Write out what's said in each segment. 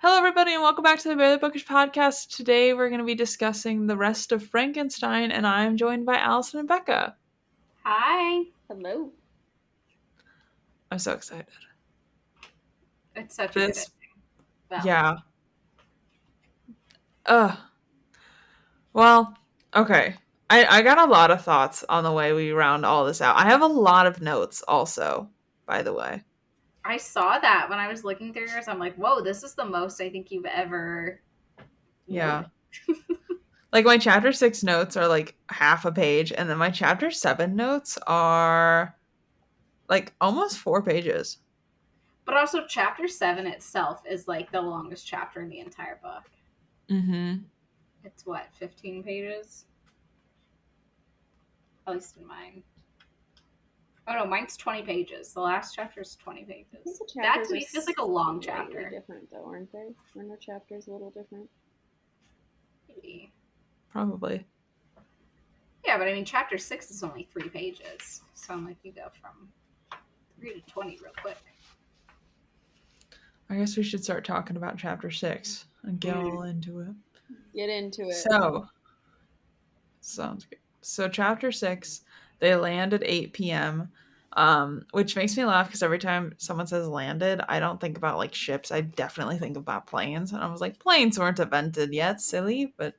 Hello, everybody, and welcome back to the Barely Bookish podcast. Today, we're going to be discussing the rest of Frankenstein, and I'm joined by Allison and Becca. Hi. Hello. I'm so excited. It's such a good ending. Well. Yeah. Well, okay. I got a lot of thoughts on the way we round all this out. I have a lot of notes also, by the way. I saw that when I was looking through yours. I'm like, whoa, this is the most I think you've ever. Yeah. Like, my chapter 6 notes are like half a page, and then my chapter 7 notes are like almost 4 pages. But also, chapter 7 itself is like the longest chapter in the entire book. Mm-hmm. It's what, 15 pages? At least in mine. Oh no, mine's 20 pages. The last chapter is 20 pages. That to me feels like a long chapter. Different though, aren't they? Aren't our chapters a little different? Maybe. Probably. Yeah, but I mean, chapter 6 is only 3 pages. So I'm like, you go from 3 to 20 real quick. I guess we should start talking about chapter 6 and get all into it. Get into it. So, sounds good. So chapter 6, they land at 8 p.m., which makes me laugh because every time someone says landed, I don't think about like ships. I definitely think about planes. And I was like, planes weren't invented yet, silly. But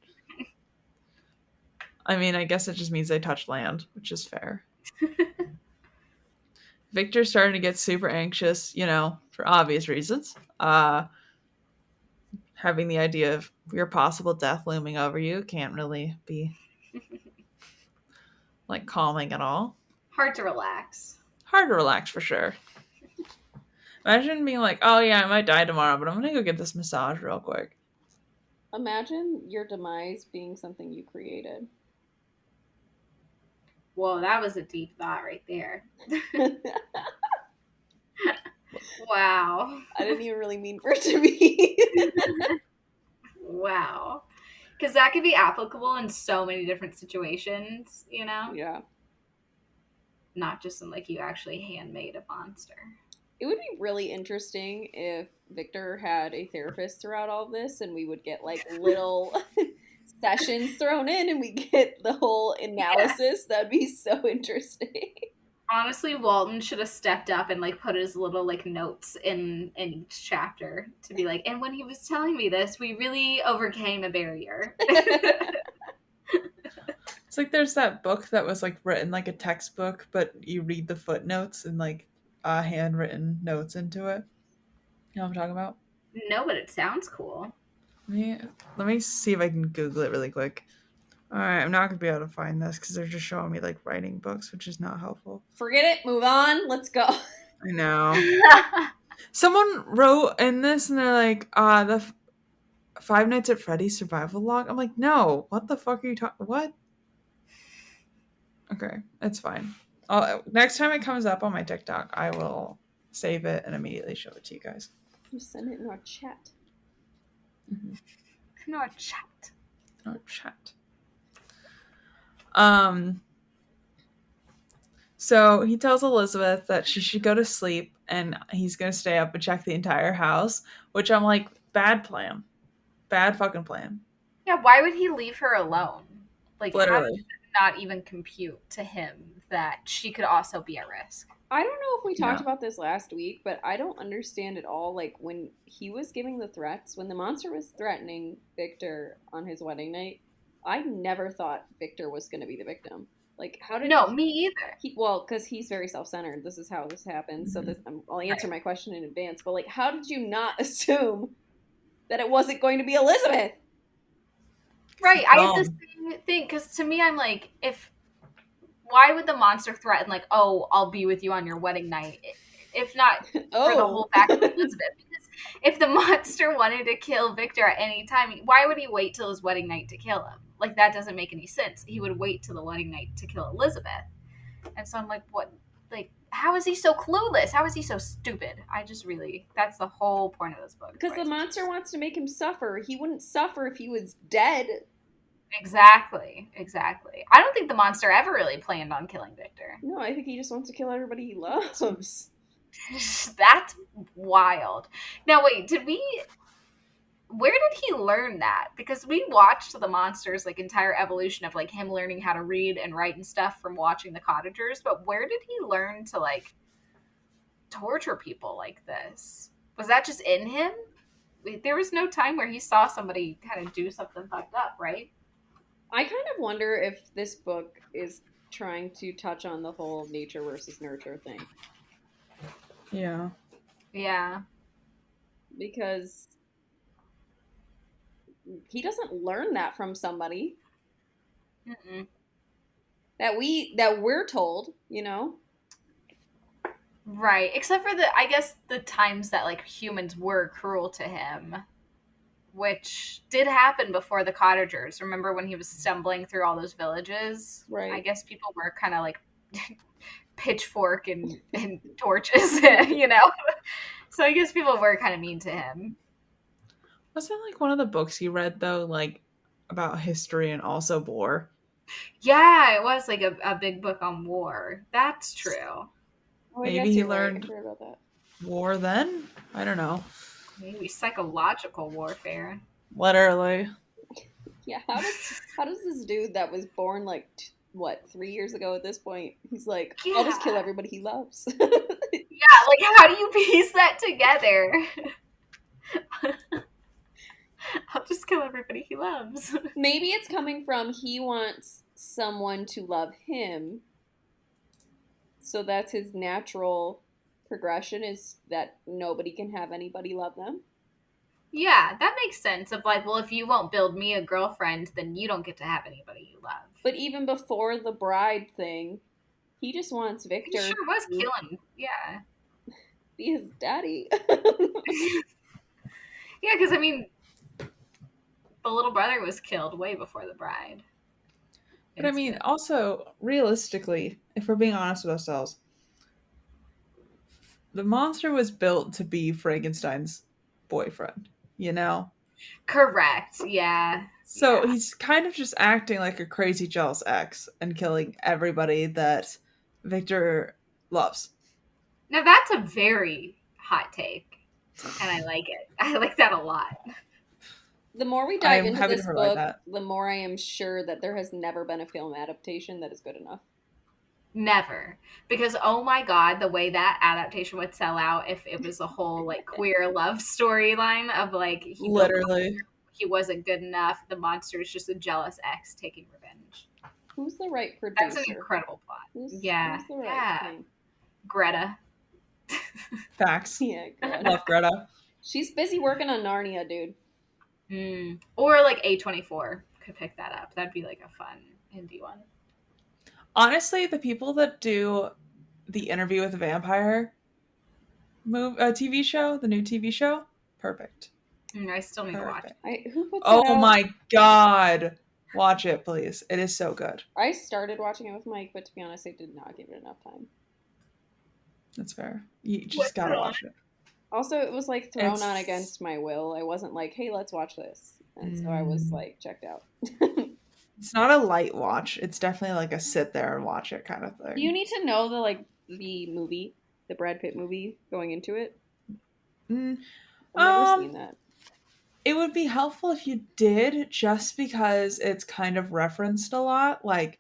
I mean, I guess it just means they touched land, which is fair. Victor's starting to get super anxious, for obvious reasons. Having the idea of your possible death looming over you can't really be like calming at all. Hard to relax. Hard to relax for sure. Imagine being like, oh yeah, I might die tomorrow, but I'm gonna go get this massage real quick. Imagine your demise being something you created. Whoa, that was a deep thought right there. Wow. I didn't even really mean for it to be. Wow. Because that could be applicable in so many different situations, Yeah. Not just in like you actually handmade a monster. It would be really interesting if Victor had a therapist throughout all this and we would get like little sessions thrown in and we get the whole analysis. Yeah. That'd be so interesting. Honestly, Walton should have stepped up and like put his little like notes in each chapter to be like, and when he was telling me this, we really overcame a barrier. It's like there's that book that was like written like a textbook, but you read the footnotes and like handwritten notes into it. You know what I'm talking about? No, but it sounds cool. Let me see if I can Google it really quick. Alright, I'm not going to be able to find this because they're just showing me like writing books, which is not helpful. Forget it. Move on. Let's go. I know. Someone wrote in this and they're like, the Five Nights at Freddy's survival log. I'm like, no, what the fuck are you talking? What? Okay, it's fine. Next time it comes up on my TikTok, I will save it and immediately show it to you guys. You send it in our chat. Mm-hmm. In our chat. Our chat. So he tells Elizabeth that she should go to sleep and he's going to stay up and check the entire house, which I'm like, bad plan. Bad fucking plan. Yeah, why would he leave her alone? Like, literally. How does it not even compute to him that she could also be at risk? I don't know if we talked about this last week, but I don't understand at all, like, when he was giving the threats, when the monster was threatening Victor on his wedding night, I never thought Victor was going to be the victim. Like, how did me either. Well, because he's very self-centered. This is how this happens. Mm-hmm. So I'll answer my question in advance. But, like, how did you not assume that it wasn't going to be Elizabeth? Right. I had the same thing. Because to me, I'm like, why would the monster threaten, like, oh, I'll be with you on your wedding night? If not for the whole fact of Elizabeth. Because if the monster wanted to kill Victor at any time, why would he wait till his wedding night to kill him? Like, that doesn't make any sense. He would wait till the wedding night to kill Elizabeth. And so I'm like, what? Like, how is he so clueless? How is he so stupid? That's the whole point of this book. Because the monster wants to make him suffer. He wouldn't suffer if he was dead. Exactly. I don't think the monster ever really planned on killing Victor. No, I think he just wants to kill everybody he loves. That's wild. Now, wait, did we where did he learn that? Because we watched the monster's like entire evolution of like him learning how to read and write and stuff from watching the Cottagers, but where did he learn to like torture people like this? Was that just in him? There was no time where he saw somebody kind of do something fucked up, right? I kind of wonder if this book is trying to touch on the whole nature versus nurture thing. Yeah. Yeah. Because he doesn't learn that from somebody. Mm-mm. That we're told, you know? Right. Except for I guess the times that like humans were cruel to him, which did happen before the Cottagers. Remember when he was stumbling through all those villages? Right. I guess people were kind of like pitchfork and torches, you know? So I guess people were kind of mean to him. Wasn't like one of the books he read though, like about history and also war? Yeah, it was like a big book on war. That's true. Oh, Maybe he learned I forgot about that. war then? I don't know. Maybe psychological warfare. Literally. Yeah, how does this dude that was born like 3 years ago at this point? He's like, Yeah. I'll just kill everybody he loves. Yeah, like how do you piece that together? I'll just kill everybody he loves. Maybe it's coming from he wants someone to love him. So that's his natural progression, is that nobody can have anybody love them. Yeah, that makes sense. Of like, well, if you won't build me a girlfriend, then you don't get to have anybody you love. But even before the bride thing, he just wants Victor. He sure was killing. Yeah. Be his daddy. Yeah, because I mean, the little brother was killed way before the bride. But I mean, also, realistically, if we're being honest with ourselves, the monster was built to be Frankenstein's boyfriend, you know? Correct, yeah. So he's kind of just acting like a crazy jealous ex and killing everybody that Victor loves. Now that's a very hot take, and I like it. I like that a lot. The more we dive into this book, the more I am sure that there has never been a film adaptation that is good enough. Never. Because, oh my God, the way that adaptation would sell out if it was a whole, like, queer love storyline of, like, he wasn't good enough. The monster is just a jealous ex taking revenge. Who's the right producer? That's an incredible plot. Who's the right thing? Greta. Facts. Yeah, Greta. Love Greta. She's busy working on Narnia, dude. Or like A24 could pick that up. That'd be like a fun indie one. Honestly, the people that do the Interview with the Vampire TV show, the new TV show, perfect. I still need to watch it. Who puts it out? My God. Watch it, please. It is so good. I started watching it with Mike, but to be honest, I did not give it enough time. That's fair. You just gotta watch it. Also, it was like thrown on against my will. I wasn't like, hey, let's watch this. And so I was like checked out. It's not a light watch. It's definitely like a sit there and watch it kind of thing. You need to know the movie, the Brad Pitt movie going into it. I've never seen that. It would be helpful if you did, just because it's kind of referenced a lot. Like,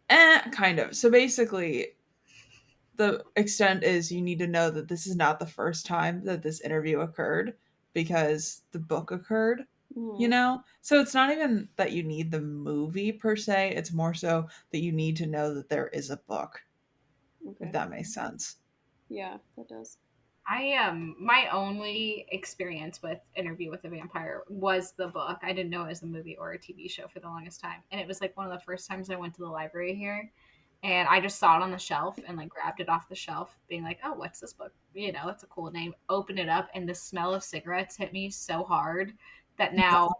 kind of. So basically, the extent is you need to know that this is not the first time that this interview occurred, because the book occurred, you know? So it's not even that you need the movie per se. It's more so that you need to know that there is a book, if that makes sense. Yeah, that does. My only experience with Interview with a Vampire was the book. I didn't know it was a movie or a TV show for the longest time. And it was like one of the first times I went to the library here. And I just saw it on the shelf and like grabbed it off the shelf, being like, oh, what's this book? You know, it's a cool name. Open it up, and the smell of cigarettes hit me so hard that now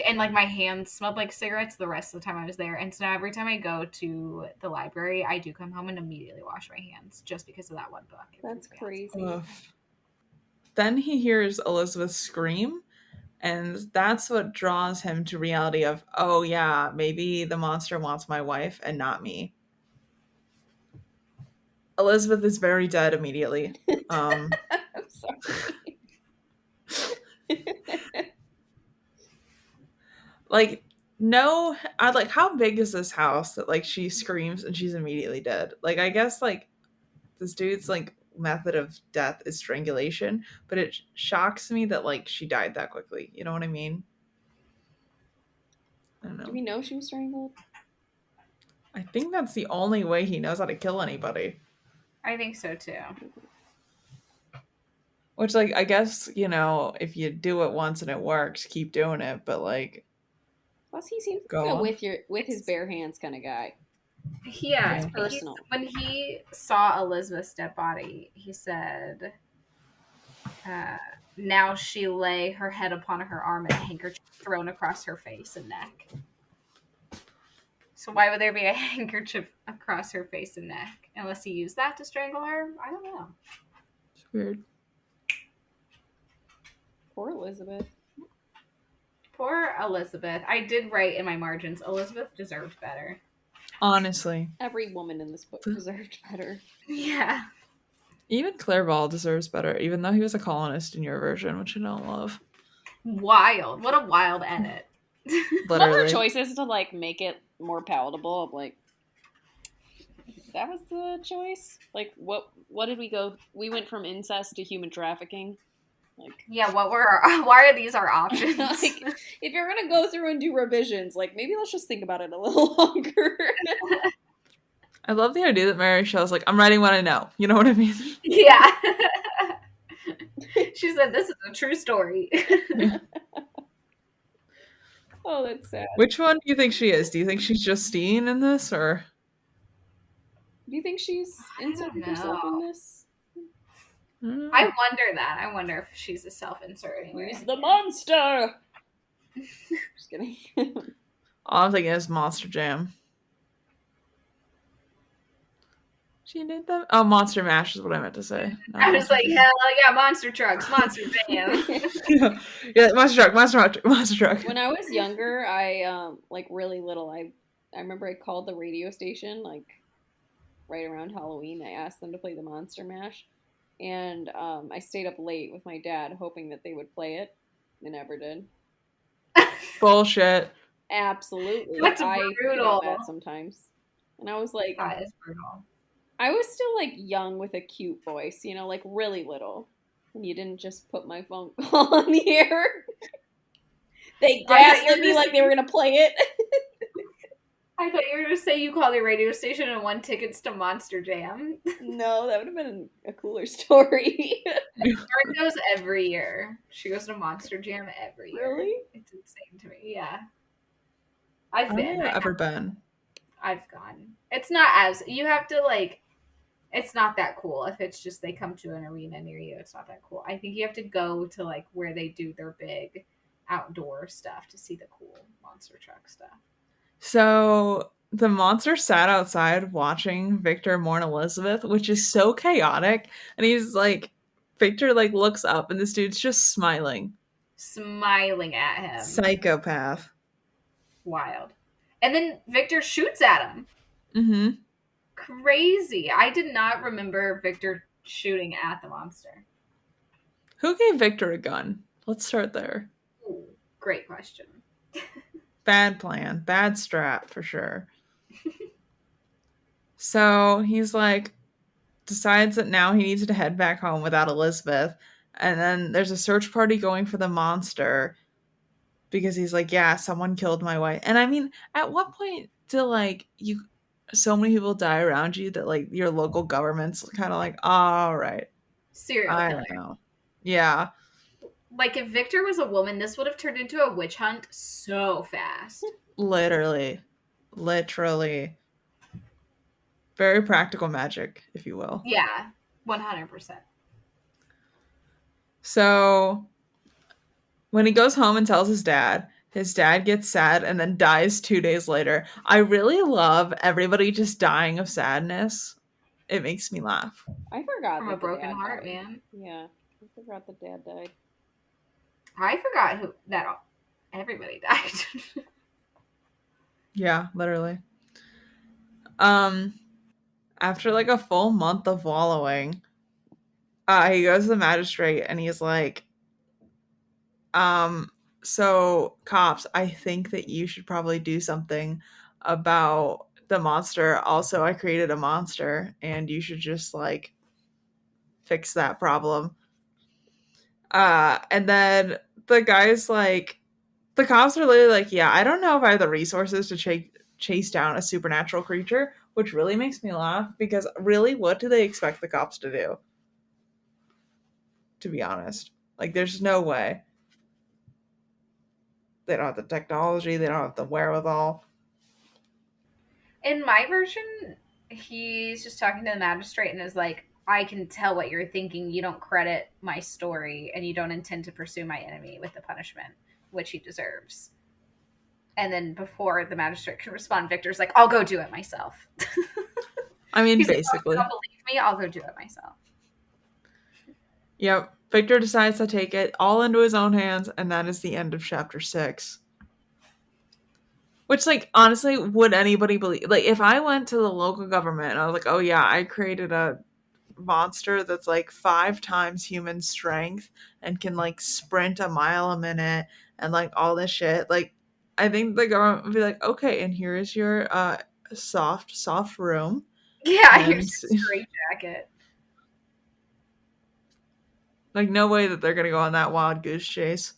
and like my hands smelled like cigarettes the rest of the time I was there. And so now every time I go to the library, I do come home and immediately wash my hands just because of that one book. That's crazy. Then he hears Elizabeth scream, and that's what draws him to reality of, oh yeah, maybe the monster wants my wife and not me. Elizabeth is very dead immediately. I'm sorry. like, no, I like, how big is this house that like she screams and she's immediately dead? Like, I guess like this dude's like method of death is strangulation, but it shocks me that like she died that quickly. You know what I mean? I don't know. Do we know she was strangled? I think that's the only way he knows how to kill anybody. I think so too. Which, like, I guess, you know, if you do it once and it works, keep doing it. But like, Plus, he seems go like a on. with his bare hands kind of guy. Yeah, It's personal. when he saw Elizabeth's dead body, he said, now she lay her head upon her arm and a handkerchief thrown across her face and neck. So why would there be a handkerchief across her face and neck? Unless he used that to strangle her? I don't know. It's weird. Poor Elizabeth. Poor Elizabeth. I did write in my margins, Elizabeth deserved better. Honestly. Every woman in this book deserved better. Yeah. Even Clairval deserves better, even though he was a colonist in your version, which I don't love. Wild. What a wild edit. What were choices to like make it more palatable? Like, that was the choice? Like, what did we go? We went from incest to human trafficking. Like, yeah, why are these our options? Like, if you're gonna go through and do revisions, like, maybe let's just think about it a little longer. I love the idea that Mary Shelley's like, I'm writing what I know. You know what I mean? Yeah. She said, this is a true story. Yeah. Oh, that's sad. Which one do you think she is? Do you think she's Justine in this, or? Do you think she's inserting herself in this? I wonder that. I wonder if she's a self-inserting. Who's the monster? Just kidding. All I'm thinking is Monster Jam. She did that? Oh, Monster Mash is what I meant to say. I was like, hell yeah, Monster Trucks, Monster Jam. Yeah, Monster Truck. When I was younger, I like really little, I remember I called the radio station like right around Halloween. I asked them to play the Monster Mash, and I stayed up late with my dad hoping that they would play it. They never did. Bullshit. Absolutely. That's brutal. I that sometimes, and I was like, that is brutal. I was still like young with a cute voice, you know, like really little. And you didn't just put my phone call on the air. They gaslit me like they were gonna play it. I thought you were gonna say you called the radio station and won tickets to Monster Jam. No, that would have been a cooler story. Lauren goes every year. She goes to Monster Jam every year. Really? It's insane to me. Yeah. I've been. I've gone. It's not as you have to like. It's not that cool if it's just they come to an arena near you. It's not that cool. I think you have to go to like where they do their big outdoor stuff to see the cool monster truck stuff. So the monster sat outside watching Victor mourn Elizabeth, which is so chaotic. And he's like, Victor like looks up and this dude's just smiling at him. Psychopath. Wild. And then Victor shoots at him. Mm-hmm. Crazy. I did not remember Victor shooting at the monster. Who gave Victor a gun? Let's start there. Ooh, great question. Bad plan. Bad strat for sure. So he's like, decides that now he needs to head back home without Elizabeth. And then there's a search party going for the monster because he's like, yeah, someone killed my wife. And I mean, at what point do like so many people die around you that like your local government's kind of like, all right, serial killer. I don't know. Yeah. Like if Victor was a woman, this would have turned into a witch hunt so fast. Literally. Very practical magic, if you will. Yeah, 100%. So when he goes home and tells his dad gets sad and then dies 2 days later. I really love everybody just dying of sadness. It makes me laugh. I forgot. From a broken heart, died. man. Yeah, I forgot that dad died. I forgot that everybody died. Yeah, literally. After like a full month of wallowing, he goes to the magistrate and he's like, so cops, I think that you should probably do something about the monster. Also, I created a monster, and you should just like fix that problem. And then the guy's like, the cops are literally like, yeah, I don't know if I have the resources to chase down a supernatural creature, which really makes me laugh because really, what do they expect the cops to do? To be honest, like, there's no way. They don't have the technology, they don't have the wherewithal. In my version, he's just talking to the magistrate and is like, I can tell what you're thinking. You don't credit my story and you don't intend to pursue my enemy with the punishment which he deserves. And then before the magistrate can respond, Victor's like, I'll go do it myself. I mean, He's basically. like, oh, you don't believe me? I'll go do it myself. Yep. Victor decides to take it all into his own hands, and that is the end of chapter 6. Which, like, honestly, would anybody believe? Like, if I went to the local government and I was like, oh yeah, I created a monster that's like 5 times human strength and can like sprint a mile a minute and like all this shit, like, I think the government would be like, okay, and here is your soft room. Yeah, and here's your straight jacket. Like, no way that they're gonna go on that wild goose chase.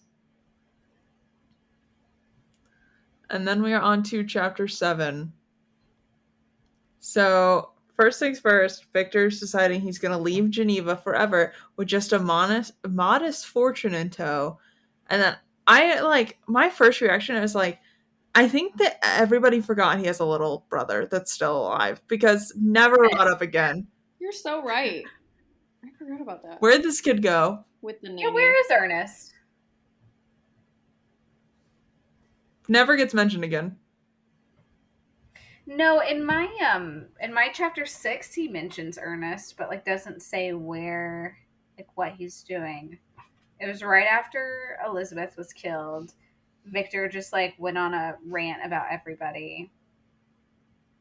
And then we are on to chapter 7. So, first things first, Victor's deciding he's going to leave Geneva forever with just a modest fortune in tow. And then my first reaction is like, I think that everybody forgot he has a little brother that's still alive because never brought up again. You're so right. I forgot about that. Where'd this kid go? With the name. Yeah, where is Ernest? Never gets mentioned again. No, in my chapter 6 he mentions Ernest, but like doesn't say where, like what he's doing. It was right after Elizabeth was killed. Victor just like went on a rant about everybody.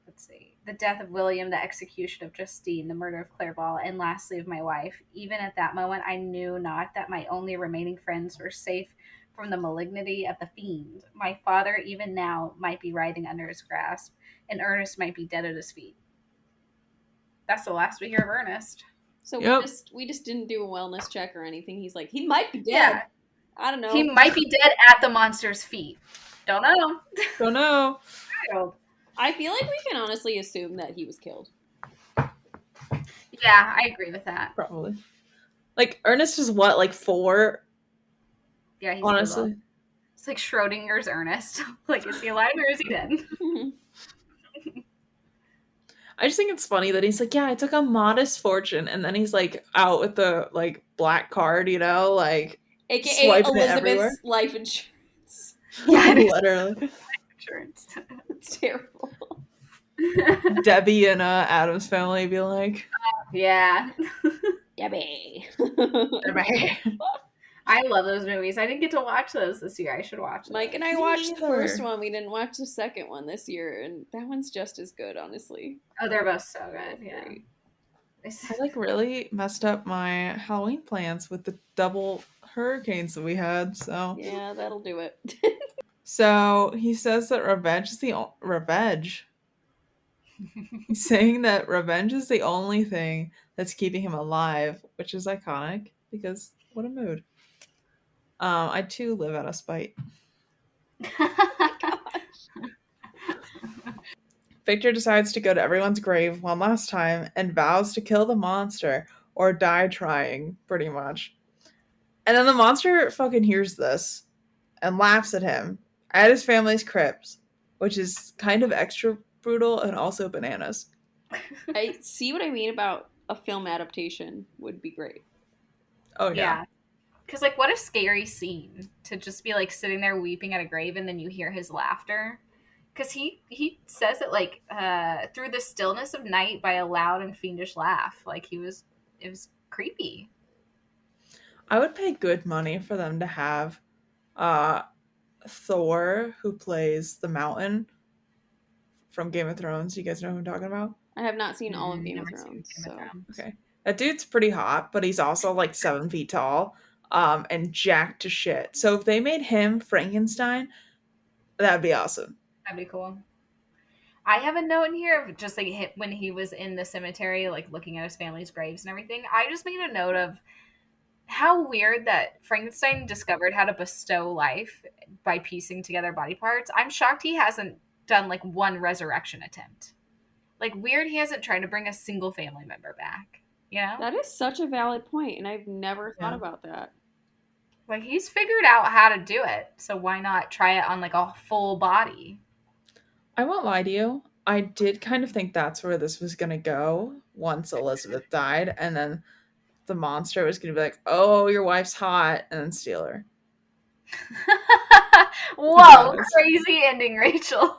Let's see. The death of William, the execution of Justine, the murder of Clairval, and lastly of my wife. Even at that moment I knew not that my only remaining friends were safe from the malignity of the fiend. My father, even now, might be writhing under his grasp, and Ernest might be dead at his feet. That's the last we hear of Ernest. So we just didn't do a wellness check or anything. He's like, he might be dead. Yeah. I don't know. He might be dead at the monster's feet. Don't know. Don't know. I feel like we can honestly assume that he was killed. Yeah, I agree with that. Probably. Like, Ernest is what, like 4? Yeah, he's honestly. It's like Schrodinger's Ernest. Like, is he alive or is he dead? I just think it's funny that he's like, yeah, I took a modest fortune, and then he's like out with the like black card, you know, like AKA Elizabeth's life insurance. Yeah, literally. Life insurance. It's terrible. Debbie and Adam's family be like, yeah. Debbie. I love those movies. I didn't get to watch those this year. I should watch them. Mike and I watched the first one. We didn't watch the second one this year, and that one's just as good, honestly. Oh, they're both so good. Yeah. I like really messed up my Halloween plans with the double hurricanes that we had. So yeah, that'll do it. So he says that revenge is the revenge. He's saying that revenge is the only thing that's keeping him alive, which is iconic because what a mood. I too live out of spite. Victor decides to go to everyone's grave one last time and vows to kill the monster or die trying, pretty much. And then the monster fucking hears this and laughs at him at his family's crypt, which is kind of extra brutal and also bananas. I see what I mean about a film adaptation would be great. Oh, yeah. Because, like, what a scary scene to just be, like, sitting there weeping at a grave and then you hear his laughter. Because he says it, like, through the stillness of night by a loud and fiendish laugh. Like, it was creepy. I would pay good money for them to have Thor, who plays the Mountain from Game of Thrones. You guys know who I'm talking about? I have not seen all of Game of Thrones. So. Okay. That dude's pretty hot, but he's also, like, 7 feet tall. and jacked to shit. So if they made him Frankenstein, that'd be awesome. That'd be cool. I have a note in here of just like when he was in the cemetery, like looking at his family's graves and everything. I just made a note of how weird that Frankenstein discovered how to bestow life by piecing together body parts. I'm shocked he hasn't done like one resurrection attempt. Like, weird he hasn't tried to bring a single family member back. You know? That is such a valid point, and I've never thought about that. Like, he's figured out how to do it, so why not try it on like a full body? I won't lie to you. I did kind of think that's where this was going to go once Elizabeth died, and then the monster was going to be like, oh, your wife's hot, and then steal her. Whoa, crazy ending, Rachel.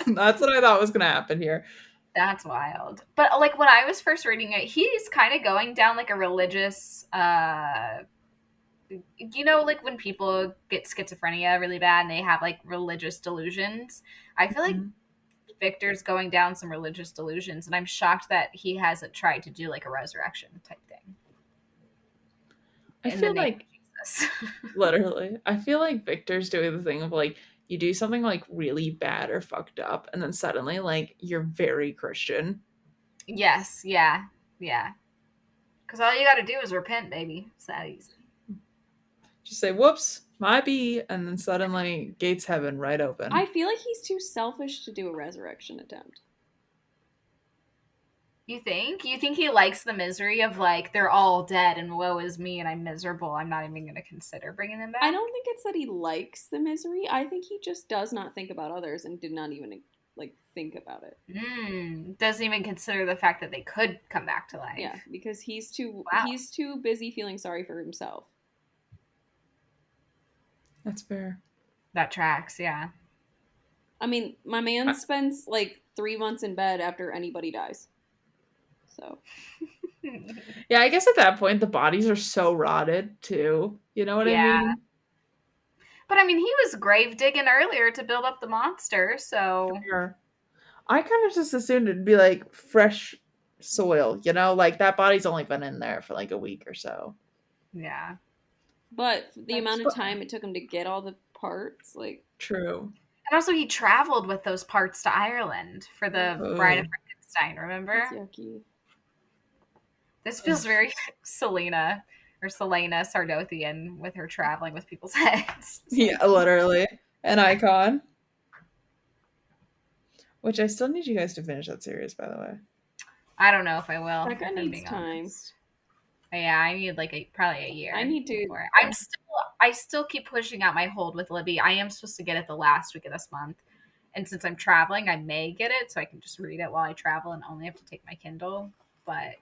That's what I thought was going to happen here. That's wild. But like when I was first reading it, he's kind of going down like a religious, you know, like when people get schizophrenia really bad and they have like religious delusions. I feel like Victor's going down some religious delusions, and I'm shocked that he hasn't tried to do like a resurrection type thing. I feel like literally, I feel like Victor's doing the thing of like, you do something like really bad or fucked up, and then suddenly like you're very Christian. Yes, yeah. Because all you got to do is repent, baby. It's that easy. Just say, "Whoops, my B," and then suddenly gates heaven right open. I feel like he's too selfish to do a resurrection attempt. You think? You think he likes the misery of like they're all dead and woe is me and I'm miserable. I'm not even going to consider bringing them back. I don't think it's that he likes the misery. I think he just does not think about others and did not even like think about it. Doesn't even consider the fact that they could come back to life. Yeah, because he's too busy feeling sorry for himself. That's fair. That tracks, yeah. I mean, my man spends like 3 months in bed after anybody dies. So. Yeah, I guess at that point the bodies are so rotted too. You know what I mean? But I mean, he was grave digging earlier to build up the monster, so. Sure. I kind of just assumed it'd be like fresh soil, you know, like that body's only been in there for like a week or so. Yeah. But the amount of time it took him to get all the parts, like. True. And also, he traveled with those parts to Ireland for the Bride of Frankenstein, remember? That's yucky. This feels very Selena Sardothian with her traveling with people's heads. Yeah, literally. An icon. Which I still need you guys to finish that series, by the way. I don't know if I will. Becca needs time. Yeah, I need like probably a year. I need to. I still keep pushing out my hold with Libby. I am supposed to get it the last week of this month. And since I'm traveling, I may get it so I can just read it while I travel and only have to take my Kindle. But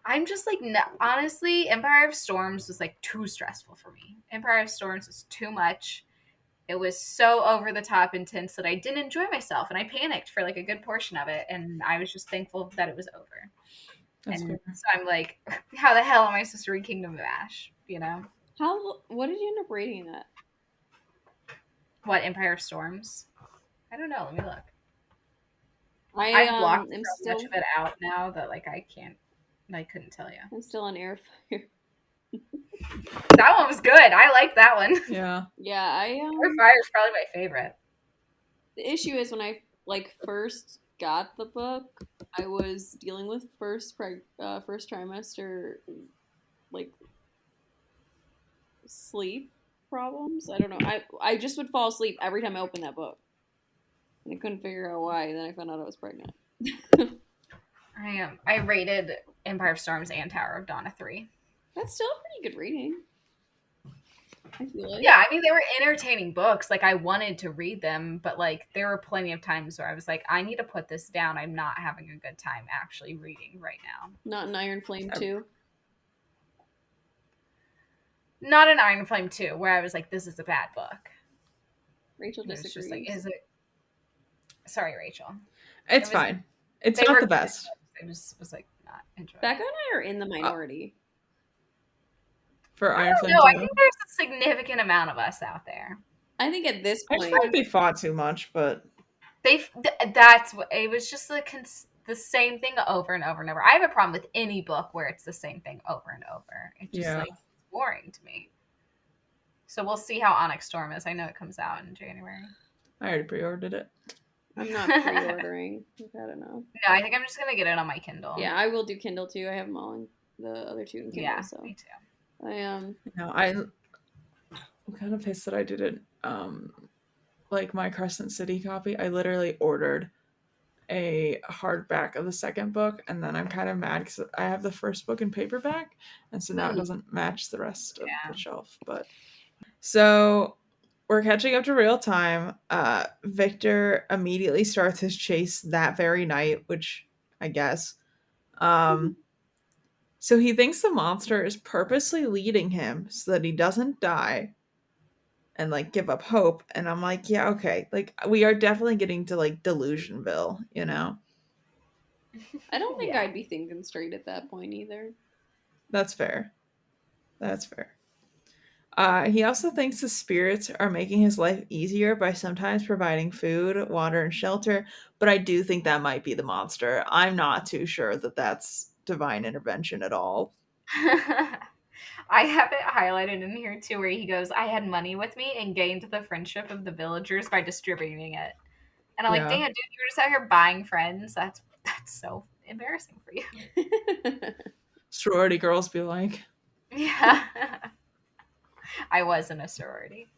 I'm just like, honestly, Empire of Storms was like too stressful for me. Empire of Storms was too much. It was so over the top intense that I didn't enjoy myself, and I panicked for like a good portion of it, and I was just thankful that it was over. That's and fair. So I'm like, how the hell am I supposed to read Kingdom of Ash? You know? What did you end up rating that? What, Empire of Storms? I don't know. Let me look. I've blocked so much of it out now that like I couldn't tell you. I'm still on Air Fire. That one was good. I like that one. Yeah. Yeah, Air Fire is probably my favorite. The issue is when I first got the book, I was dealing with first trimester like sleep problems. I don't know. I just would fall asleep every time I opened that book. And I couldn't figure out why. Then I found out I was pregnant. I rated Empire of Storms and Tower of Dawn a 3. That's still a pretty good rating. I feel like. Yeah, I mean, they were entertaining books. Like, I wanted to read them, but, like, there were plenty of times where I was like, I need to put this down. I'm not having a good time actually reading right now. Not an Iron Flame 2? Not an Iron Flame 2, where I was like, this is a bad book. Rachel disagrees. Just like, is it? Sorry, Rachel. It's fine. It's not the best. I just was like, not enjoying. Becca and I are in the minority. For Iron Flame 2? I think there's a significant amount of us out there. I think at this point, I feel like they fought too much, but it was just the same thing over and over and over. I have a problem with any book where it's the same thing over and over. It's just like boring to So we'll see how Onyx Storm is. I know it comes out in January. I already pre-ordered it. I'm not pre-ordering. I don't know. No, I think I'm just gonna get it on my Kindle. Yeah, I will do Kindle too. I have them all in the other two in Kindle. Yeah, so me too. I'm kind of pissed that I didn't like my Crescent City copy. I literally ordered a hardback of the second book, and then I'm kind of mad because I have the first book in paperback, and so now it doesn't match the rest of the shelf. But so we're catching up to real time. Victor immediately starts his chase that very night, which I guess. So he thinks the monster is purposely leading him so that he doesn't die and like give up hope. And I'm like, yeah, okay. Like we are definitely getting to like Delusionville, you know? I don't think I'd be thinking straight at that point either. That's fair. That's fair. He also thinks the spirits are making his life easier by sometimes providing food, water, and shelter, but I do think that might be the monster. I'm not too sure that that's divine intervention at all. I have it highlighted in here too, where he goes, I had money with me and gained the friendship of the villagers by distributing it. And I'm like, damn, dude, you're just out here buying friends. That's so embarrassing for you. Sorority girls be like. Yeah. I was in a sorority.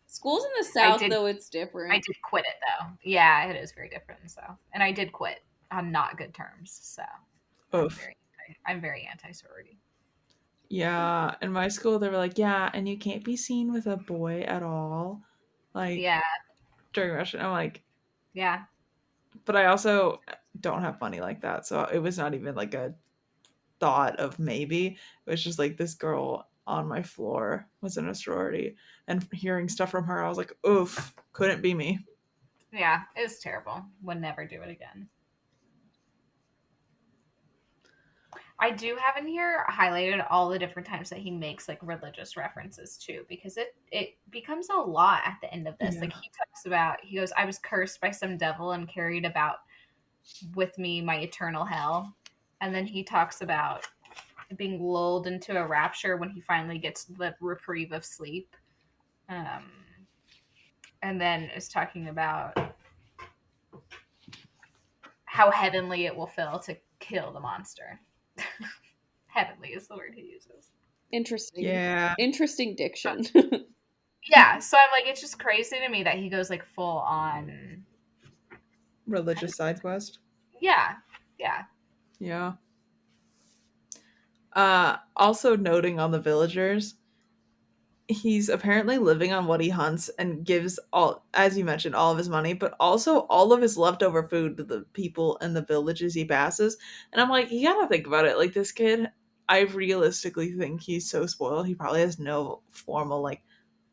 Schools in the South, though, it's different. I did quit it, though. Yeah, it is very different in the South. And I did quit on not good terms, so I'm very anti-sorority. Yeah, in my school, they were like, yeah, and you can't be seen with a boy at all. Like, yeah. During Russian, I'm like, yeah. But I also don't have money like that, so it was not even like a thought of maybe. It was just like this girl on my floor was in a sorority, and hearing stuff from her, I was like, oof, couldn't be me. Yeah, it was terrible. Would never do it again. I do have in here highlighted all the different times that he makes like religious references too, because it becomes a lot at the end of this. Like he talks about, he goes, I was cursed by some devil and carried about with me my eternal hell. And then he talks about being lulled into a rapture when he finally gets the reprieve of sleep. And then is talking about how heavenly it will feel to kill the monster. Heavenly is the word he uses. Interesting. Yeah. Interesting diction. Yeah, so I'm like, it's just crazy to me that he goes like full on religious side quest. Yeah. Yeah. Also noting on the villagers, he's apparently living on what he hunts and gives all, as you mentioned, all of his money, but also all of his leftover food to the people in the villages he passes. And I'm like, you gotta think about it. Like this kid, I realistically think he's so spoiled. He probably has no formal like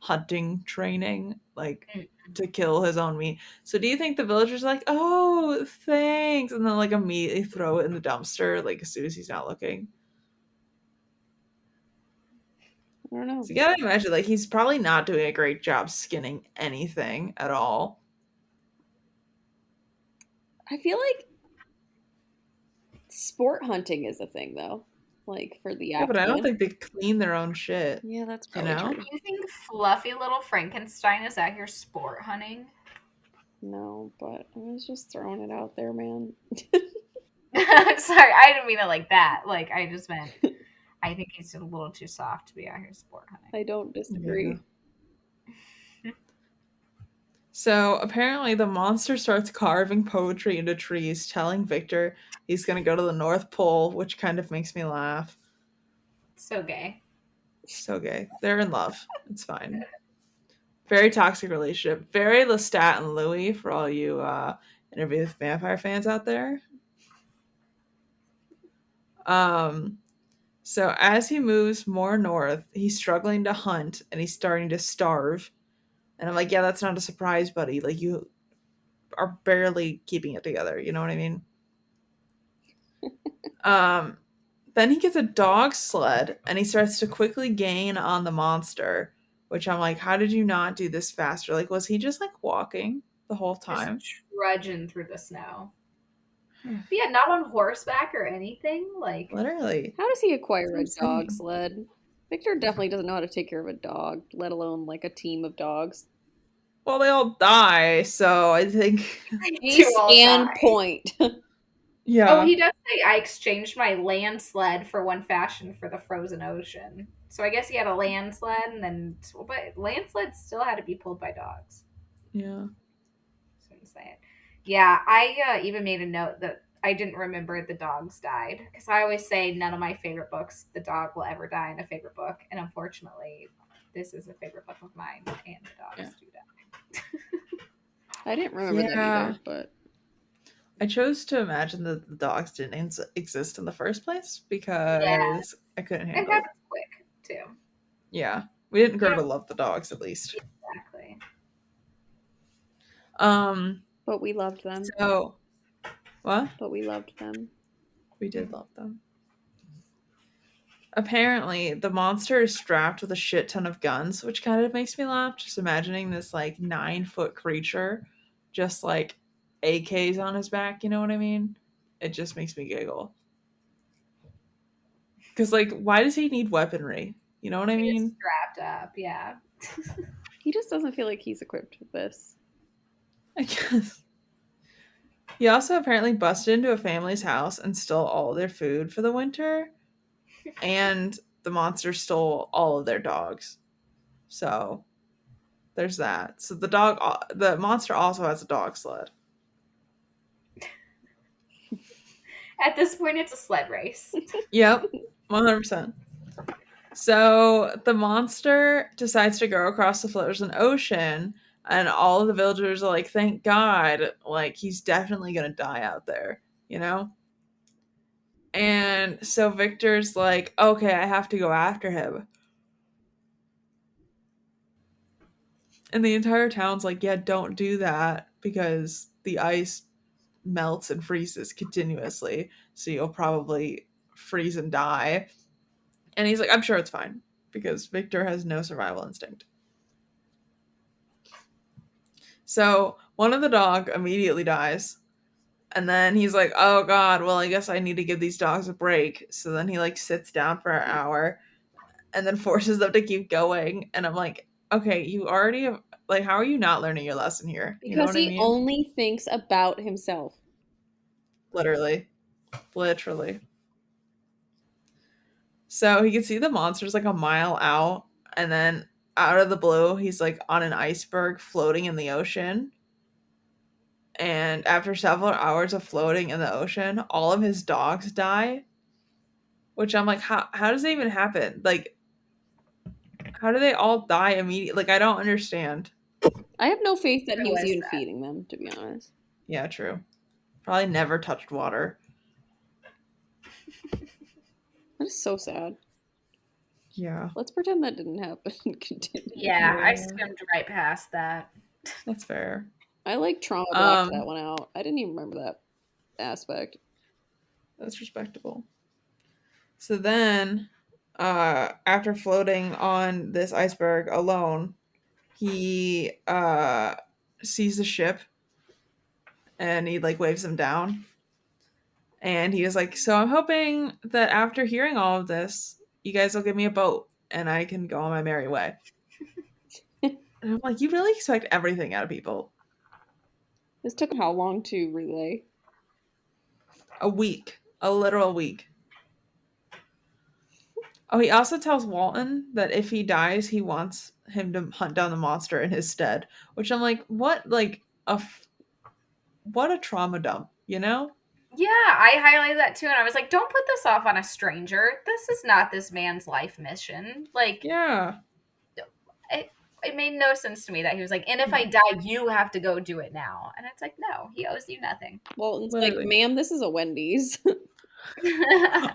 hunting training, like to kill his own meat. So do you think the villagers are like, oh, thanks, and then like immediately throw it in the dumpster like as soon as he's not looking? I don't know. So you gotta imagine, like, he's probably not doing a great job skinning anything at all. I feel like sport hunting is a thing, though. Like, for the Yeah, but I don't think they clean their own shit. Yeah, that's probably true. You think fluffy little Frankenstein is out here sport hunting? No, but I was just throwing it out there, man. Sorry, I didn't mean it like that. Like, I just meant... I think he's a little too soft to be out here sport hunting. I don't disagree. Yeah. So apparently the monster starts carving poetry into trees, telling Victor he's going to go to the North Pole, which kind of makes me laugh. So gay. So gay. They're in love. It's fine. Very toxic relationship. Very Lestat and Louis for all you Interview with Vampire fans out there. So as he moves more north, he's struggling to hunt and he's starting to starve. And I'm like, yeah, that's not a surprise, buddy. Like, you are barely keeping it together. You know what I mean? Then he gets a dog sled and he starts to quickly gain on the monster, which I'm like, how did you not do this faster? Like, was he just like walking the whole time? Just trudging through the snow. But yeah, not on horseback or anything. Like, literally. How does he acquire a dog sled? Victor definitely doesn't know how to take care of a dog, let alone like a team of dogs. Well, they all die, so I think. Point. Yeah. Oh, he does say, I exchanged my land sled for one fashioned for the frozen ocean. So I guess he had a land sled, and then, but land sleds still had to be pulled by dogs. Yeah. Yeah, I even made a note that I didn't remember the dogs died, because I always say none of my favorite books, the dog will ever die in a favorite book, and unfortunately, this is a favorite book of mine, and the dogs do die. I didn't remember that either, but I chose to imagine that the dogs didn't exist in the first place because I couldn't handle it. And that's quick too. Yeah, we didn't grow to love the dogs, at least. Exactly. But we loved them. So, what? But we loved them. We did love them. Apparently, the monster is strapped with a shit ton of guns, which kind of makes me laugh. Just imagining this like 9-foot creature, just like AKs on his back. You know what I mean? It just makes me giggle. Because like, why does he need weaponry? You know what I mean? He's strapped up, yeah. He just doesn't feel like he's equipped with this. I guess. He also apparently busted into a family's house and stole all their food for the winter. And the monster stole all of their dogs. So there's that. So the monster also has a dog sled. At this point, it's a sled race. Yep, 100%. So the monster decides to go across the frozen ocean, and all of the villagers are like, thank God, like, he's definitely gonna die out there, you know? And so Victor's like, okay, I have to go after him. And the entire town's like, yeah, don't do that because the ice melts and freezes continuously, so you'll probably freeze and die. And he's like, I'm sure it's fine because Victor has no survival instinct. So one of the dog immediately dies. And then he's like, oh God, well, I guess I need to give these dogs a break. So then he like sits down for an hour and then forces them to keep going. And I'm like, okay, you already have, like, how are you not learning your lesson here? Because you know what he I mean? only thinks about himself. Literally. So he can see the monsters like a mile out. And then out of the blue, he's like on an iceberg floating in the ocean. And after several hours of floating in the ocean, all of his dogs die. Which I'm like, how does that even happen? Like, how do they all die immediately? Like, I don't understand. I have no faith that he was even feeding them, to be honest. Yeah, true. Probably never touched water. That is so sad. Yeah. Let's pretend that didn't happen and continue. Yeah, I skimmed right past that. That's fair. I like trauma blocked that one out. I didn't even remember that aspect. That's respectable. So then, after floating on this iceberg alone, he sees the ship and he like waves them down. And he was like, so I'm hoping that after hearing all of this, you guys will give me a boat and I can go on my merry way. And I'm like, you really expect everything out of people. This took how long to relay? A week. A literal week. Oh, he also tells Walton that if he dies, he wants him to hunt down the monster in his stead. Which I'm like, what? Like, what a trauma dump, you know? Yeah, I highlighted that too, and I was like, don't put this off on a stranger. This is not this man's life mission. Like, yeah. It made no sense to me that he was like, and if I die, you have to go do it now. And it's like, no, he owes you nothing. Well, it's like, ma'am, this is a Wendy's.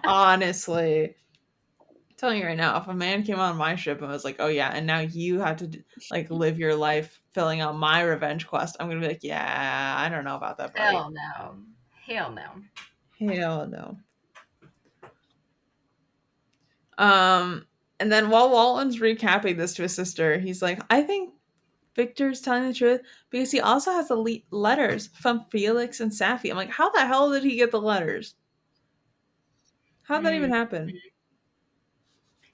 Honestly. I'm telling you right now, if a man came on my ship and was like, oh yeah, and now you have to like live your life filling out my revenge quest, I'm going to be like, yeah, I don't know about that, buddy. Hell no. Hell no. Hell no. And then while Walton's recapping this to his sister, he's like, I think Victor's telling the truth because he also has the letters from Felix and Safi. I'm like, how the hell did he get the letters? How'd that even happen?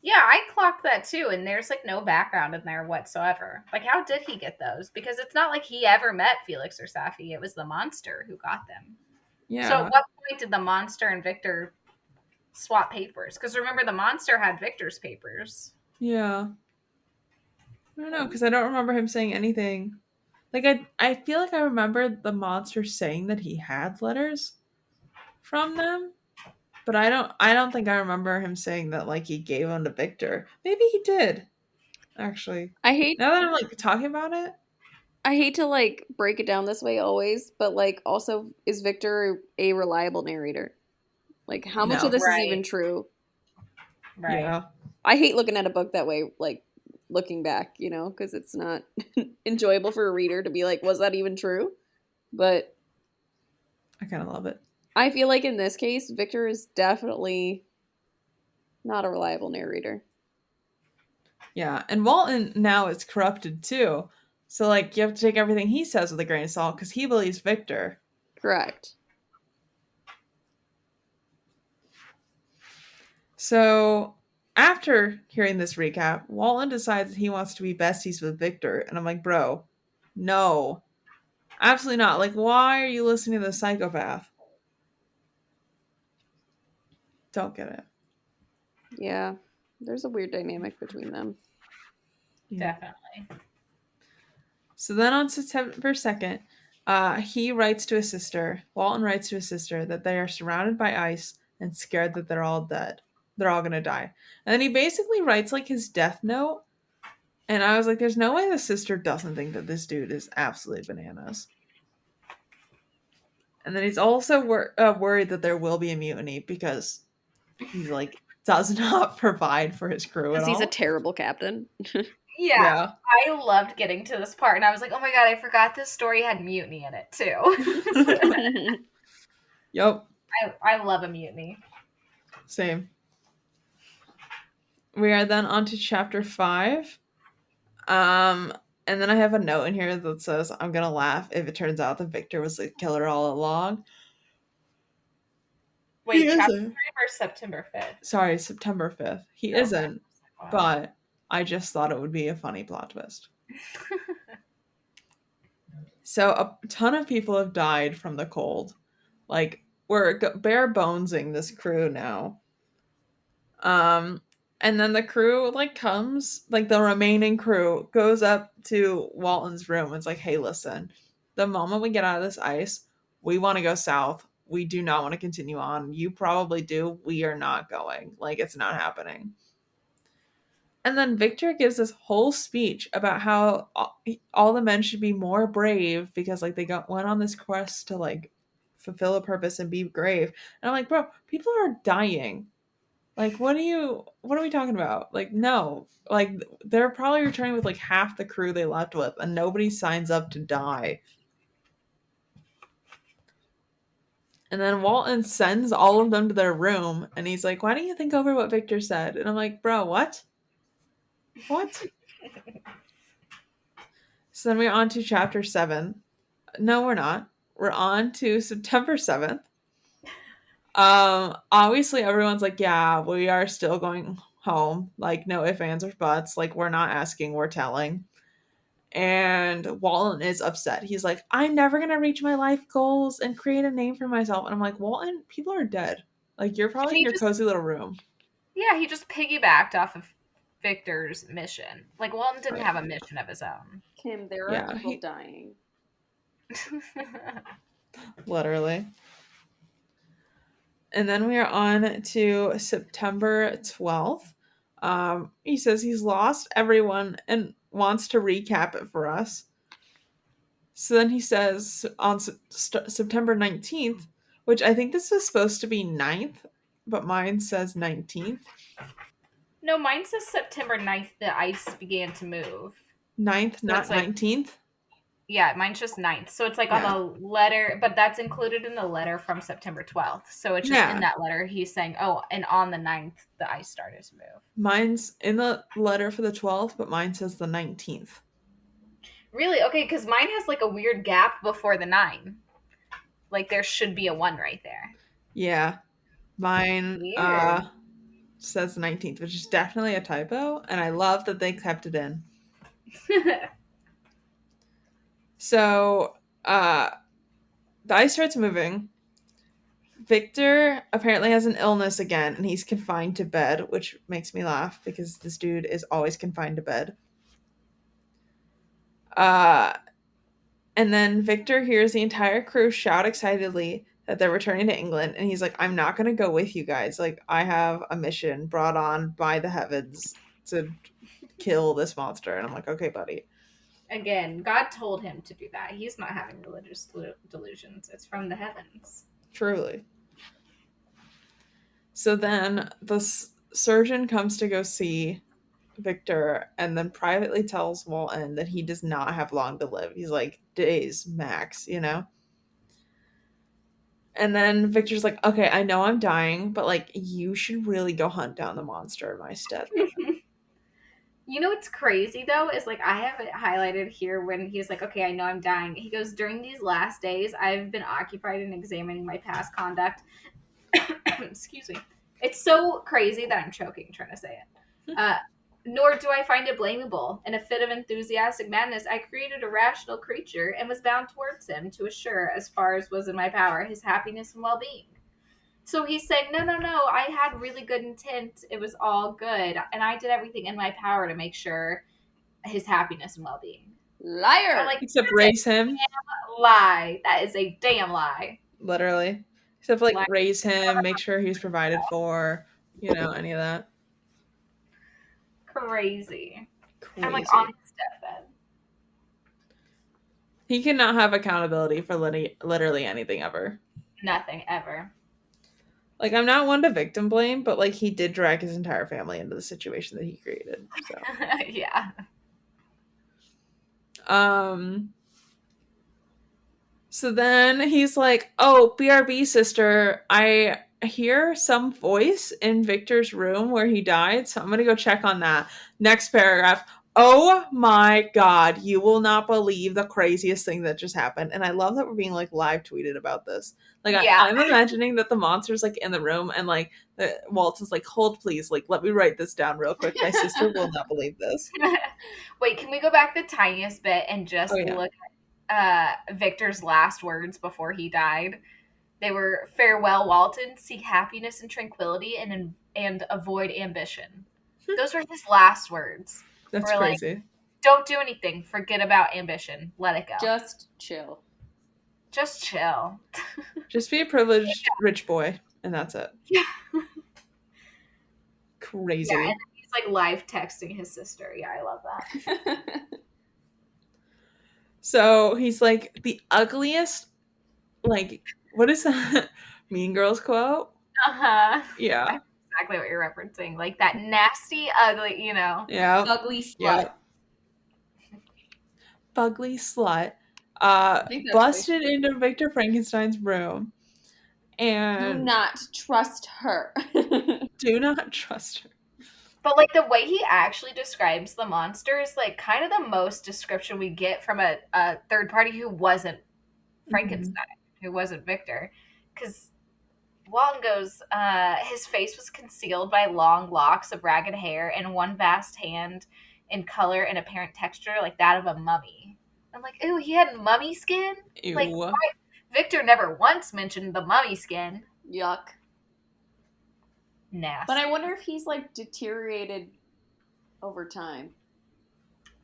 Yeah, I clocked that too, and there's like no background in there whatsoever. Like, how did he get those? Because it's not like he ever met Felix or Safi. It was the monster who got them. So at Yeah. what point did the monster and Victor swap papers? Because remember, the monster had Victor's papers. Yeah. I don't know, because I don't remember him saying anything. Like I feel like I remember the monster saying that he had letters from them, but I don't think I remember him saying that like he gave them to Victor. Maybe he did, actually. I hate Now that I'm like talking about it. I hate to like break it down this way always, but like also is Victor a reliable narrator? Like how much of No. this is even Right. true? Right. Yeah. I hate looking at a book that way, like looking back, because it's not enjoyable for a reader to be like, was that even true? But I kind of love it. I feel like in this case, Victor is definitely not a reliable narrator. Yeah, and Walton now is corrupted too. So like you have to take everything he says with a grain of salt because he believes Victor. Correct. So after hearing this recap, Walton decides that he wants to be besties with Victor, and I'm like, bro, no, absolutely not. Like, why are you listening to the psychopath? Don't get it. Yeah. There's a weird dynamic between them. Yeah. Definitely. So then on September 2nd, he writes to his sister, Walton writes to his sister that they are surrounded by ice and scared that they're all dead. They're all going to die. And then he basically writes like his death note. And I was like, there's no way the sister doesn't think that this dude is absolutely bananas. And then he's also worried that there will be a mutiny because he like does not provide for his crew at Because all. he's a terrible captain. Yeah. I loved getting to this part, and I was like, oh my god, I forgot this story had mutiny in it too. Yep. I love a mutiny. Same. We are then on to chapter 5. And then I have a note in here that says, I'm gonna laugh if it turns out that Victor was the killer all along. Wait, chapter 5 or September 5th? Sorry, September 5th. He isn't, Wow. but I just thought it would be a funny plot twist. So a ton of people have died from the cold. Like, we're bare bonesing this crew now. And then the crew like comes, like the remaining crew goes up to Walton's room and it's like, hey, listen, the moment we get out of this ice, we want to go south. We do not want to continue on. You probably do. We are not going. Like, it's not happening. And then Victor gives this whole speech about how all the men should be more brave because like they went on this quest to like fulfill a purpose and be brave. And I'm like, bro, people are dying. Like, what are we talking about? Like, no. Like, they're probably returning with like half the crew they left with, and nobody signs up to die. And then Walton sends all of them to their room, and he's like, why don't you think over what Victor said? And I'm like, bro, what? What? So then we're on to chapter 7. No, we're not. We're on to September 7th. Obviously everyone's like, yeah, we are still going home. Like, no ifs, ands, or buts. Like, we're not asking, we're telling. And Walton is upset. He's like, I'm never gonna reach my life goals and create a name for myself. And I'm like, Walton, people are dead. Like, you're probably in your cozy little room. Yeah, he just piggybacked off of Victor's mission. Like, Walton didn't have a mission of his own. Kim, there are people dying. Literally. And then we are on to September 12th. He says he's lost everyone and wants to recap it for us. So then he says on September 19th, which I think this is supposed to be 9th, but mine says 19th. No, mine says September 9th, the ice began to move. 9th, so not 19th? Yeah, mine's just 9th. So it's like on the letter, but that's included in the letter from September 12th. So it's just in that letter, he's saying, oh, and on the 9th, the ice started to move. Mine's in the letter for the 12th, but mine says the 19th. Really? Okay, because mine has like a weird gap before the 9. Like there should be a 1 right there. Yeah. Mine, weird. says the 19th, which is definitely a typo, and I love that they kept it in. So, the ice starts moving. Victor apparently has an illness again, and he's confined to bed, which makes me laugh because this dude is always confined to bed. And then Victor hears the entire crew shout excitedly that they're returning to England, and he's like, I'm not going to go with you guys. Like, I have a mission brought on by the heavens to kill this monster. And I'm like, okay, buddy. Again, God told him to do that. He's not having religious delusions. It's from the heavens. Truly. So then the surgeon comes to go see Victor and then privately tells Walton that he does not have long to live. He's like, days max, you know? And then Victor's like, okay, I know I'm dying, but like, you should really go hunt down the monster in my stead. You know what's crazy though is like I have it highlighted here when he's like, okay, I know I'm dying. He goes, during these last days, I've been occupied in examining my past conduct. Excuse me. It's so crazy that I'm choking trying to say it. Nor do I find it blamable. In a fit of enthusiastic madness, I created a rational creature and was bound towards him to assure, as far as was in my power, his happiness and well-being. So he's saying, no, I had really good intent. It was all good. And I did everything in my power to make sure his happiness and well-being. Liar! I'm like, except raise him. Lie. That is a damn lie. Literally. Except like Lie. raise him, make sure he's provided for, you know, any of that. Crazy. Crazy. I'm like on his deathbed. He cannot have accountability for literally anything ever. Nothing ever. Like, I'm not one to victim blame, but like, he did drag his entire family into the situation that he created. So yeah. So then he's like, oh, BRB sister, I hear some voice in Victor's room where he died, so I'm gonna go check on that. Next paragraph. Oh my god, you will not believe the craziest thing that just happened. And I love that we're being like live tweeted about this. Like, yeah. I'm imagining that the monster's like in the room and like Walton's like, hold please, like let me write this down real quick. My sister will not believe this. Wait, can we go back the tiniest bit and just look at Victor's last words before he died? They were, farewell, Walton, seek happiness and tranquility and avoid ambition. Those were his last words. That's we're crazy. Like, don't do anything. Forget about ambition. Let it go. Just chill. Just chill. Just be a privileged rich boy, and that's it. Yeah. Crazy. Yeah, and he's like live texting his sister. Yeah, I love that. So he's like the ugliest, like, what is that Mean Girls quote? Uh-huh. Yeah. That's exactly what you're referencing. Like that nasty, ugly, you know. Yeah. Ugly slut. Yeah. Fugly slut. Busted into Victor Frankenstein's room. And do not trust her. Do not trust her. But like the way he actually describes the monster is like kind of the most description we get from a third party who wasn't Frankenstein, who wasn't Victor. Because Walton goes, his face was concealed by long locks of ragged hair and one vast hand in color and apparent texture like that of a mummy. I'm like, ooh, he had mummy skin? Ew. Like, why? Victor never once mentioned the mummy skin. Yuck. Nasty. But I wonder if he's like deteriorated over time.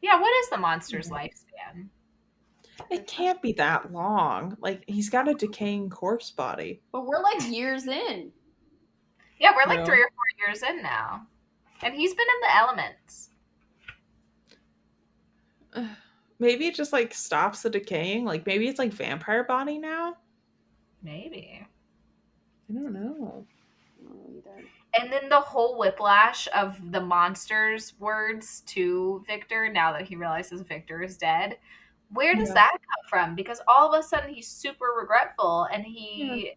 Yeah, what is the monster's lifespan? It can't be that long. Like, he's got a decaying corpse body. But we're like years in. Yeah, we're like 3 or 4 years in now. And he's been in the elements. Maybe it just like stops the decaying. Like, maybe it's like vampire body now. Maybe. I don't know. And then the whole whiplash of the monster's words to Victor, now that he realizes Victor is dead, where does that come from? Because all of a sudden he's super regretful and he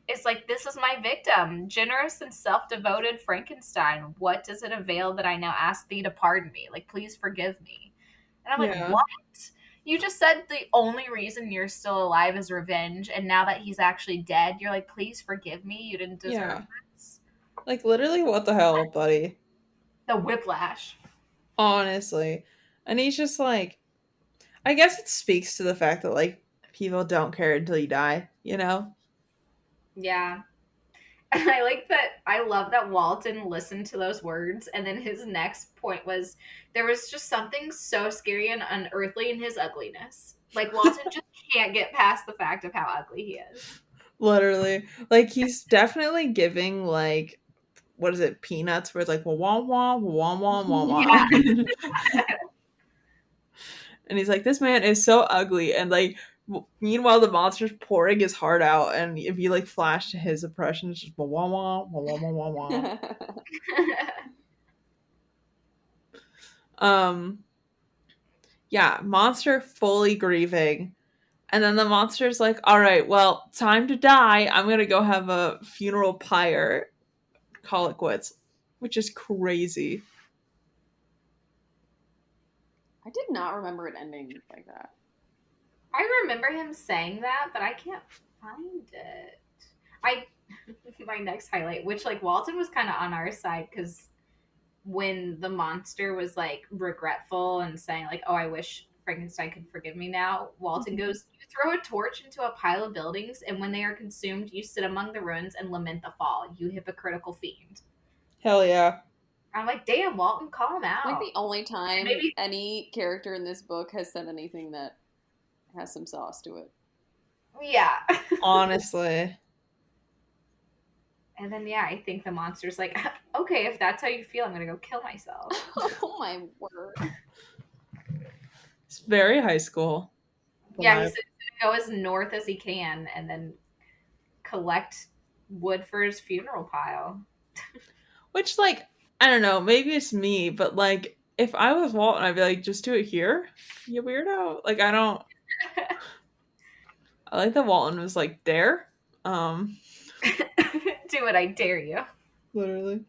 is like, this is my victim, generous and self-devoted Frankenstein. What does it avail that I now ask thee to pardon me? Like, please forgive me. And I'm like, what? You just said the only reason you're still alive is revenge, and now that he's actually dead, you're like, please forgive me. You didn't deserve this. Like, literally, what the hell, buddy? The whiplash. Honestly. And he's just like, I guess it speaks to the fact that, like, people don't care until you die, you know? Yeah. And I like that. I love that Walton listened to those words, and then his next point was there was just something so scary and unearthly in his ugliness. Like, Walton just can't get past the fact of how ugly he is. Literally. Like, he's definitely giving, like, what is it, Peanuts, where it's like, wah, wah, wah, wah, wah, wah, wah. Yeah. And he's like, this man is so ugly. And, like, meanwhile, the monster's pouring his heart out. And if you, like, flash to his impression, it's just wah, wah, wah, wah, wah, wah, wah. Yeah, monster fully grieving. And then the monster's like, all right, well, time to die. I'm going to go have a funeral pyre. Call it quits. Which is crazy. I did not remember it ending like that. I remember him saying that, but I can't find it. My next highlight, which, like, Walton was kind of on our side, because when the monster was, like, regretful and saying, like, oh, I wish Frankenstein could forgive me now, Walton goes, you throw a torch into a pile of buildings, and when they are consumed, you sit among the ruins and lament the fall, you hypocritical fiend. Hell yeah. I'm like, damn, Walton, call him out. Like, the only time Maybe any character in this book has said anything that has some sauce to it. Yeah. Honestly. And then, yeah, I think the monster's like, okay, if that's how you feel, I'm going to go kill myself. Oh, my word. It's very high school. Yeah, he's going to go as north as he can and then collect wood for his funeral pile. Which, like, I don't know, maybe it's me, but, like, if I was Walton, I'd be like, just do it here, you weirdo. Like, I don't. I like that Walton was like, dare. Do it, I dare you. Literally.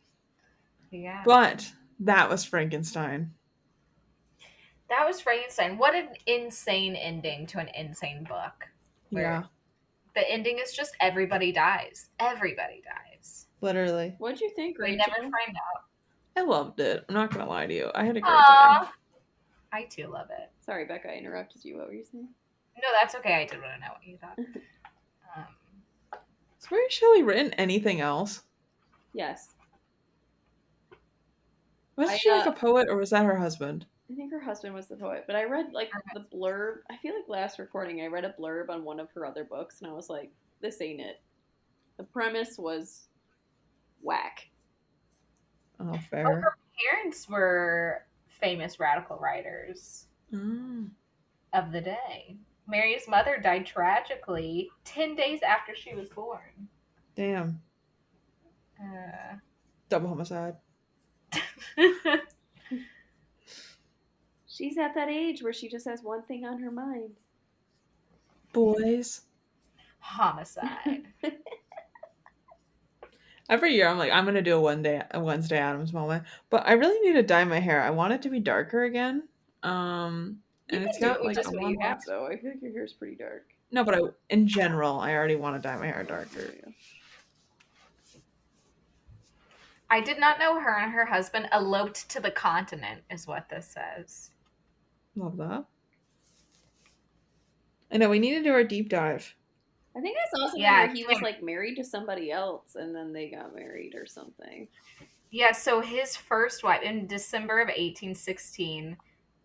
Yeah. But that was Frankenstein. That was Frankenstein. What an insane ending to an insane book. Yeah. The ending is just everybody dies. Everybody dies. Literally. What'd you think, We Rachel? never find out. I loved it. I'm not going to lie to you. I had a great time. I too love it. Sorry, Becca, I interrupted you. What were you saying? No, that's okay. I did want to know what you thought. Has Mary Shelley written anything else? Yes. Was she like a poet, or was that her husband? I think her husband was the poet, but I read, like, the blurb. I feel like last recording I read a blurb on one of her other books, and I was like, this ain't it. The premise was whack. Oh, fair. Oh, her parents were famous radical writers of the day. Mary's mother died tragically 10 days after she was born. Damn. Double homicide. She's at that age where she just has one thing on her mind. Boys. Homicide. Every year I'm like, I'm going to do a Wednesday Addams moment. But I really need to dye my hair. I want it to be darker again. And it's got like just what you have, though. I feel like your hair's pretty dark. No, but in general, I already want to dye my hair darker. I did not know her and her husband eloped to the continent, is what this says. Love that. I know, we need to do our deep dive. I think I saw something where he was like married to somebody else and then they got married or something. Yeah, so his first wife, in December of 1816,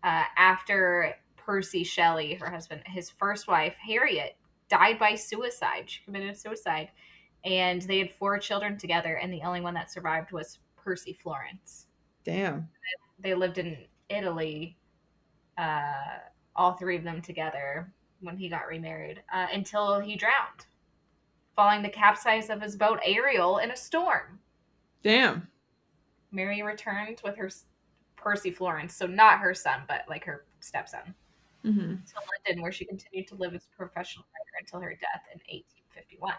after Percy Shelley, her husband, his first wife, Harriet, died by suicide. She committed suicide. And they had 4 children together, and the only one that survived was Percy Florence. Damn. They lived in Italy, all 3 of them together, when he got remarried, until he drowned, following the capsize of his boat Ariel in a storm. Damn. Mary returned with her Percy Florence, so not her son, but like her stepson, to London, where she continued to live as a professional writer until her death in 1851.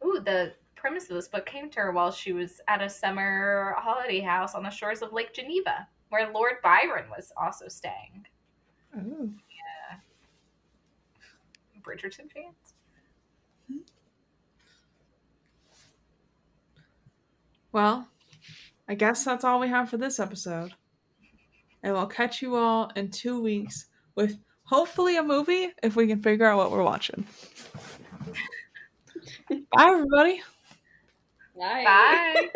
Ooh, the premise of this book came to her while she was at a summer holiday house on the shores of Lake Geneva, where Lord Byron was also staying. Oh. Yeah. Bridgerton fans? Well, I guess that's all we have for this episode. And we'll catch you all in 2 weeks with hopefully a movie if we can figure out what we're watching. Bye, everybody. Bye. Bye.